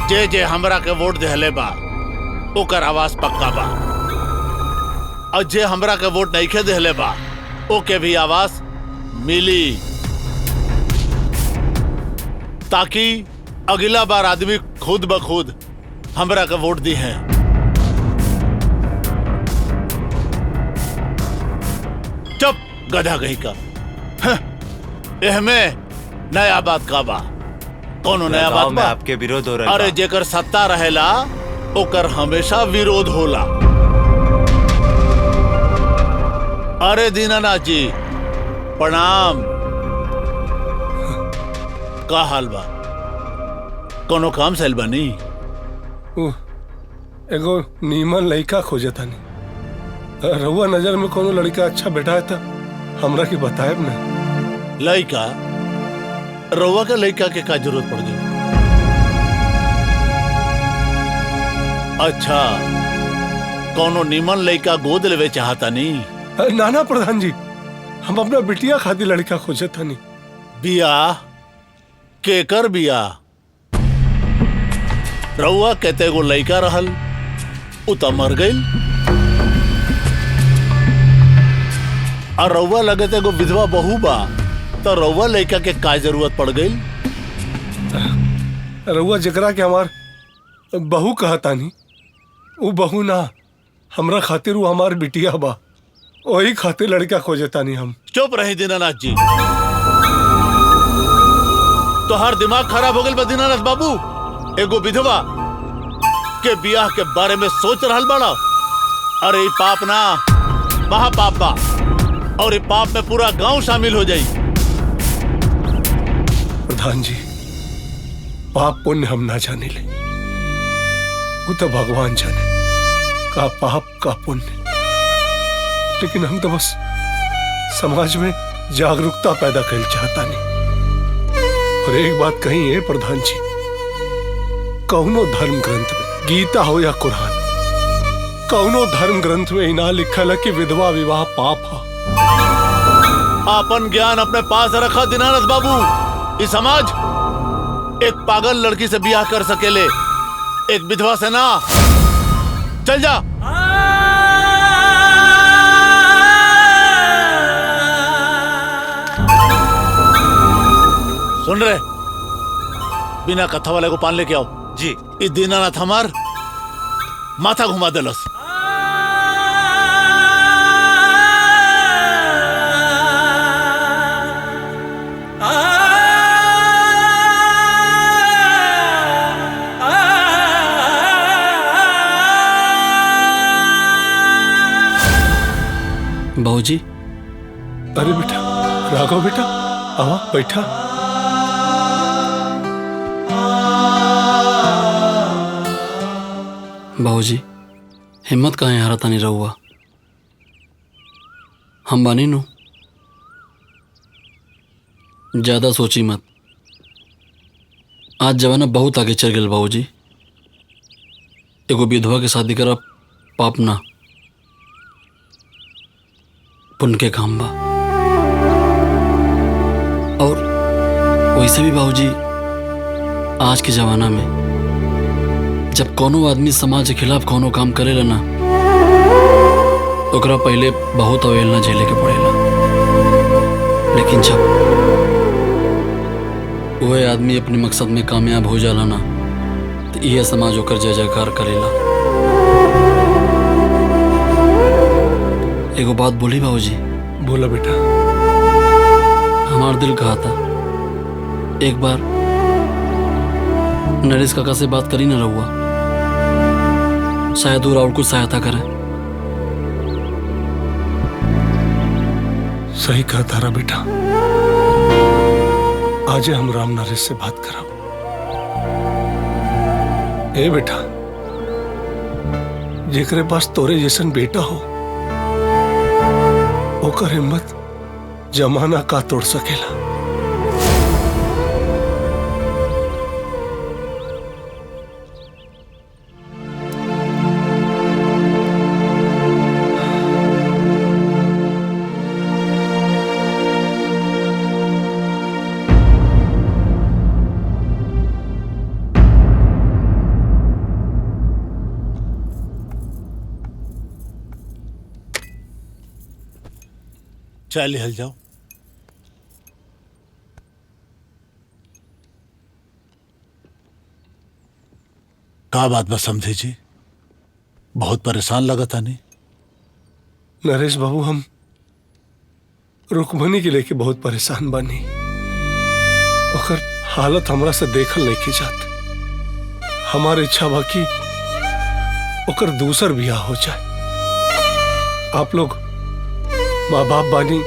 जे जे हमरा के वोट देहले बा ओकर आवाज पक्का बा, और जे हमरा के वोट नहीं देहले बा ओके भी आवाज मिली, ताकि अगला बार आदमी खुद ब खुद हमरा का वोट दी है। चुप गधा कहीं का। एहमे नया बात का बा? कौनो नया बात में आपके विरोध हो रहा है। अरे जेकर सत्ता रहेला ओकर हमेशा विरोध होला। अरे दीनानाथ जी प्रणाम। का हाल बा? कोनो काम से बनी? एगो नीमन लड़का खोजे तानी। रहुआ नजर में कोनो लड़का अच्छा बेटा है था हमरा की बताएब ना। लड़का? रहुआ के लड़का के का जरूरत पड़ गई? अच्छा कोनो नीमन लड़का गोद लेवे चाहता नहीं? नाना प्रधान जी, हम अपना बिटिया खातिर लड़का खोजे तानी। बियाह? केकर बियाह? रहुआ कहते गो लड़का रहल उ त मर गई, और रहुआ लगते गो विधवा बहू बा, तो रहुआ लड़का के का जरूरत पड़ गई? रहुआ जकरा के हमार बहू कहतानी वो बहू ना, हमरा खातिर वो हमार बिटिया बा, वही खातिर लड़का खोजतानी हम। चुप रही दीनानाथ जी, तो हर दिमाग खराब हो गई बा दीनानाथ बाबू। एगो विधवा के बियाह के बारे में सोच रहल बड़ा? अरे ये पाप ना महापाप बा, और ये पाप में पूरा गांव शामिल हो जाई। प्रधान जी पाप पुण्य हम ना जाने ले, वो तो भगवान जाने का पाप का पुण्य, लेकिन हम तो बस समाज में जागरूकता पैदा कर चाहता नहीं। और एक बात कही है प्रधान जी, कौनो धर्म ग्रंथ में, गीता हो या कुरान, कौनो धर्म ग्रंथ में इना लिखल है कि विधवा विवाह पाप है। अपन ज्ञान अपने पास रखा दीनानाथ बाबू। इस समाज एक पागल लड़की से ब्याह कर सकेले, एक विधवा से ना। चल जा। सुन रहे? बिना कथा वाले को पान लेके आओ। जी। इस दीनानाथ हमार माथा घुमा देलस। बाबूजी। अरे बेटा राघव, बेटा आवा बैठा। बाबूजी हिम्मत कहाँ हारा तानी रहुआ, हम बानी नु। ज्यादा सोची मत, आज जमाना बहुत आगे चल गया बाबूजी। एगो विधवा के शादी करब पाप ना, पुण्य के काम बा। और वैसे भी बाबूजी आज के जमाना में जब कोनो आदमी समाज के खिलाफ कोनो काम करेला ना, ओकरा पहले बहुत अवहेलना झेले के पड़ेला, लेकिन जब वह आदमी अपने मकसद में कामयाब हो जाला ना, तो यह समाज होकर जय जयकार करेला। एगो बात बोली बाबूजी? बोला बेटा। हमार दिल कहा था एक बार नरेश काका से बात करी ना रहुआ, शायद और कुछ सहायता करें। सही कहा तारा बेटा, आज हम राम नरेश से बात करा। ए बेटा, जेकरे पास तोरे जैसन बेटा हो ओकर हिम्मत जमाना का तोड़ सकेला। चाय लिहल जाओ। का बात बस समझे जी, बहुत परेशान लगा था नहीं? नरेश बाबू, हम रुक्मणी के लेके बहुत परेशान बानी। ओकर हालत हमरा से देखल नहीं की जात। हमारी इच्छा बा कि ओकर दूसर बियाह हो जाए। आप लोग माँ बाप बानी,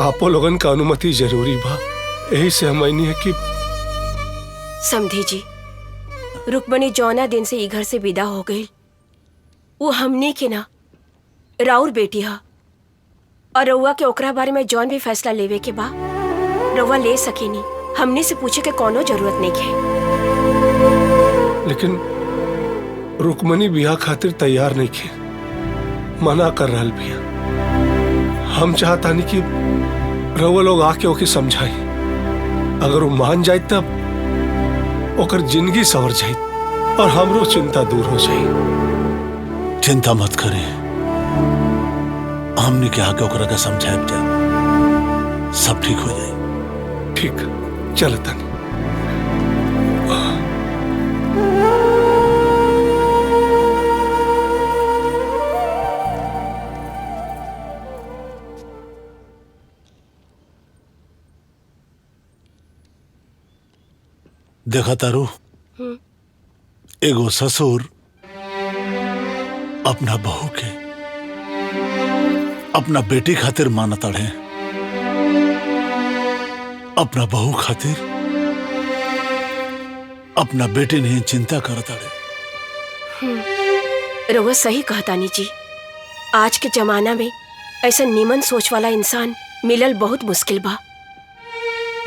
आपो लोगन का अनुमति जरूरी बा। यही से हम आईनी है कि समझी जी, रुक्मणी जौना दिन से ई घर से विदा हो गई, वो हमनी के ना राउर बेटी हा। और रउआ के ओकरा बारे में जौन भी फैसला लेवे के बा रउआ ले सकेनी। हमने से पूछे के कोनो जरूरत नहीं है। लेकिन रुक्मणी बियाह खातिर तैयार नहीं खे, मना कर रहल बिया। हम चाहतानी कि रउआ लोग आके ओके समझाई। अगर वो मान जाए तब ओकर जिंदगी संवर जाए और हमरो चिंता दूर हो जाए। चिंता मत करें, हमने क्या के ओकरा के समझाए जा, सब ठीक हो जाए। ठीक, चल तनी। देखा तारू, एगो ससुर अपना बहू के अपना बेटी खातिर मानत अड़े, अपना बहू खातिर अपना बेटी नहीं चिंता करत अड़े। रउआ सही कहतानी जी। आज के जमाना में ऐसा नीमन सोच वाला इंसान मिलल बहुत मुश्किल बा,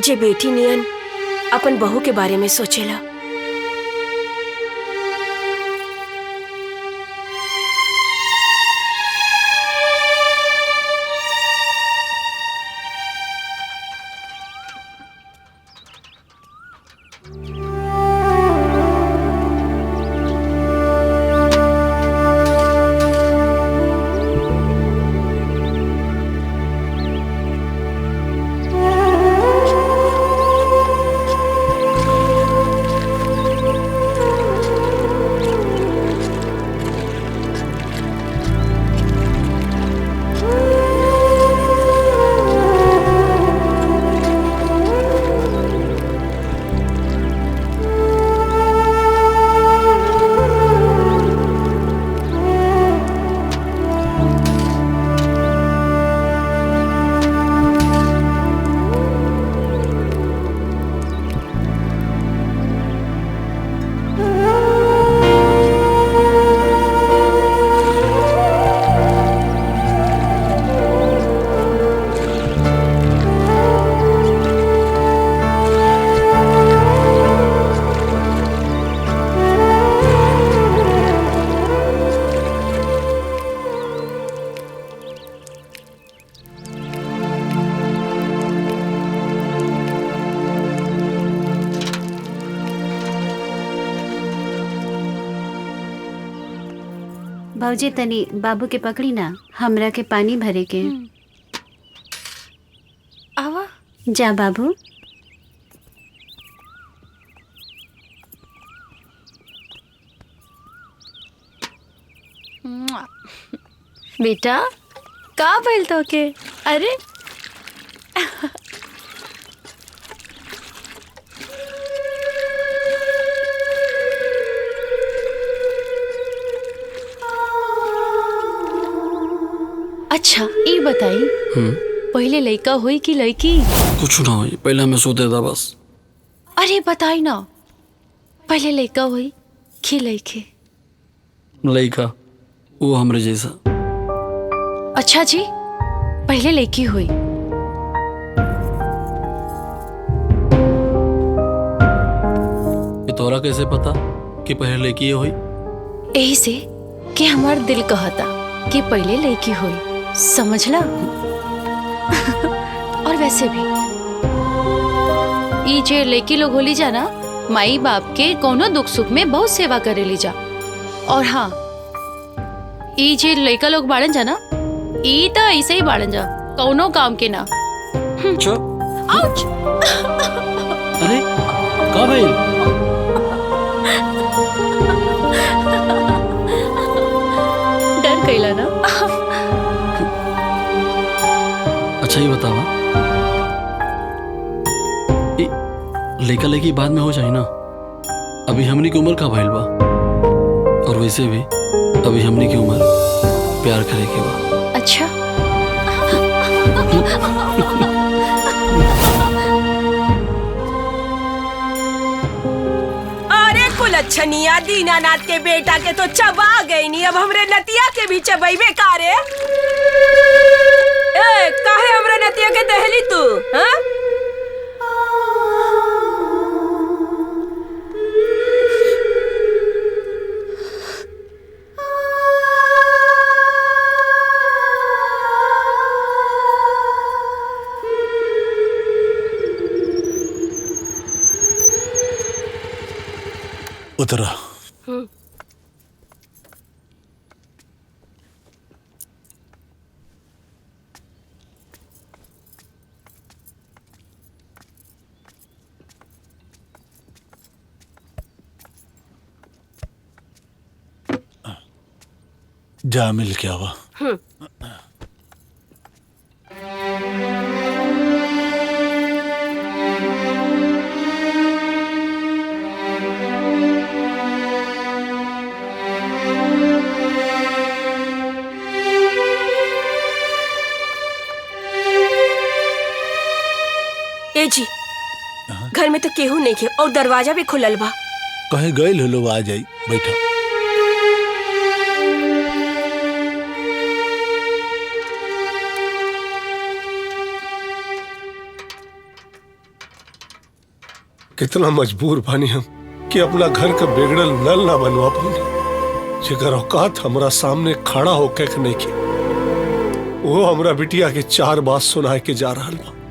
जे बेटी नियन अपन बहू के बारे में सोचेला। बाबूजी तनी बाबू के पकड़ी ना, हमरा के पानी भरे के। आवा जा बाबू। बेटा का भइल तो के? अरे अच्छा ये बताई, पहले लड़का हुई कि लड़की? कुछ ना हुई, पहले हमें सोते था बस। अरे बताई ना, पहले लड़का हुई कि लड़के? लड़का, वो हमरे जैसा। अच्छा जी, पहले लड़की हुई। ये तोरा कैसे पता कि पहले लड़की हुई? यही से कि हमार दिल कहता कि पहले लड़की हुई, समझला? और वैसे भी ई जे लड़की लोग होली जा ना, माई बाप के कोनो दुख सुख में बहुत सेवा करे ली जा। और हाँ, ई जे लड़का लोग बाड़न जा ना, ई तो ऐसे ही बाड़न जा, कौनो काम के ना। चुप। आउच! अरे का भइल? डर गईला ना? अच्छा ये बतावा, लेका लेकी बाद में हो जाए ना, अभी हमनी की उम्र का भइल बा, और वैसे भी अभी हमनी की उम्र प्यार करे के बा। अच्छा। अरे कुलच्छनिया, दीनानाथ के बेटा के तो चबा गई नी, अब हमरे नतिया के भी चबैबे का रे? ए, काहे हमरे नतिया के दहली तू? हाँ? उतरा। जा मिल के आवा। ए जी, घर में तो केहू नहीं है और दरवाजा भी खुलल बा। कहे गए लो, आ जाई, बैठा। कितना मजबूर बानी हम कि अपना घर का बिगड़ल नल ना बनवा पानी। जेकर औकात हमरा सामने खड़ा होके नहीं की, वो हमरा बिटिया के 4 बात सुनाए के जा रहा बा।